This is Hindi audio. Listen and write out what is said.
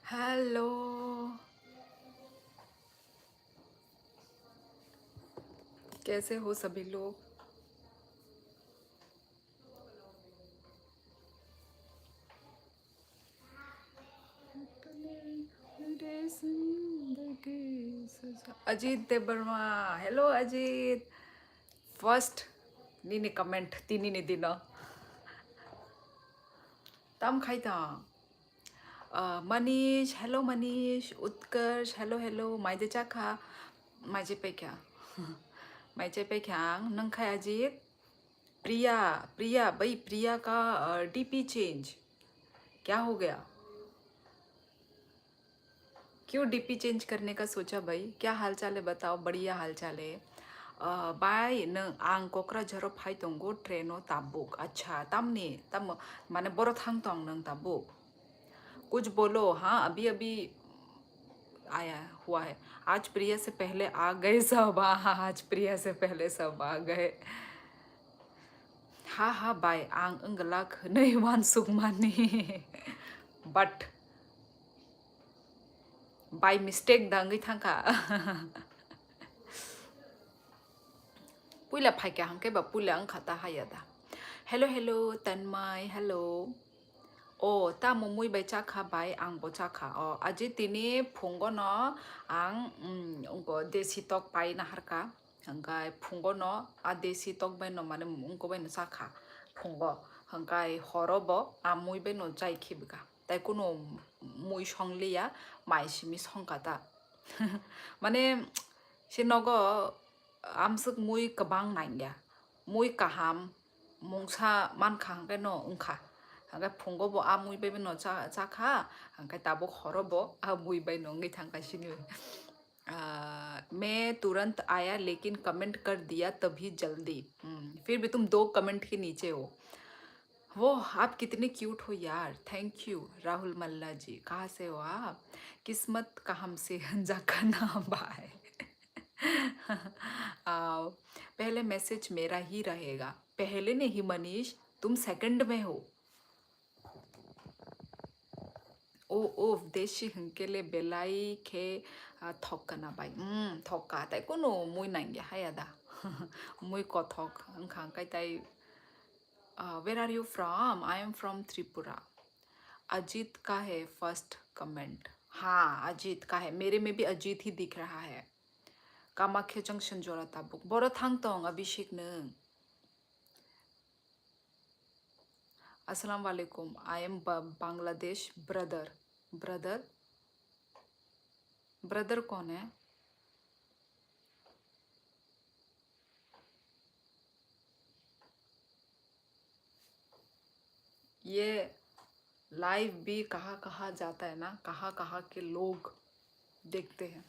हेलो। कैसे हो सभी लोग? अजीत देवर्मा, हेलो अजीत। फर्स्ट नीने कमेंट तीनी दिन तम खाइता। Manish, hello Manish. Utkarsh, hello hello. माइदे चाखा माइजे पे क्या माइजे पे क्या नंग खाया अजीत? प्रिया, प्रिया भाई, प्रिया का डीपी चेंज क्या हो गया? क्यों डीपी चेंज करने का सोचा भाई? क्या हाल चाल है बताओ? बढ़िया हाल चाल है। बाय न आं क'क्राझाराव फाइ दंगो ट्रेनो ताबुक। अच्छा तमने तम माने बर' थांग तंग नंग ताबुक। कुछ बोलो। हाँ अभी अभी आया हुआ है। आज प्रिया से पहले आ गए सब। हाँ आज प्रिया से पहले सब आ गए। हाँ हाँ बाय आं अंगलाक नहीं मान सुगमानी बट बाय मिस्टेक दंगई थांखा पुला फाइके हांके बा पुला अंखाता हायादा। हेलो हेलो तन्मय, हेलो। ओ ता मुमुई बाय चाखा बाय आं बो चाखा। ओ अजी तिनी फुंगो न आं उनको देसी तक पाई नाहारका हंगाय फुंगो न आ देसी तक बाय न माने उनको बाय न चाखा फुंगो हंगाय हरबो आ मुई बाय न जाय खिबगा ताई कुनो मुई संलिया माइसिमी संकाता माने सिनगो आमसक मुई कबांग नांगया मुई kaham mungsa manka hangkai no ungka hangkai phungo bo a mui bai no chakha hangkai tabo khoro bo a mui bai no ngai thangka sini मैं तुरंत आया लेकिन कमेंट कर दिया तभी जल्दी। फिर भी तुम 2 कमेंट के नीचे हो। वो आप कितने क्यूट हो यार। थैंक यू राहुल मल्ला जी। कहाँ से हो आप? किस्मत का हमसे जाका ना बाय आओ। पहले मैसेज मेरा ही रहेगा। पहले नहीं मनीष, तुम सेकंड में हो। ओ ओ देशी हंकेले बेलाई खे थकना बाई थका ताई कोनो मुई नांगे हायादा मुई कथक अंखांकाई ताई where are you from? I am from Tripura. Ajit का है फर्स्ट कमेंट। हाँ अजीत का है, मेरे में भी अजीत ही दिख रहा है। कामाख्या जंक्शन जोरा ताबुक बड़ थांतों अभिषेक नों। अस्सलाम वालेकुम। I am Bangladesh brother. Brother brother कौन है? ये लाइव भी कहाँ कहाँ जाता है ना, कहाँ कहाँ के लोग देखते हैं।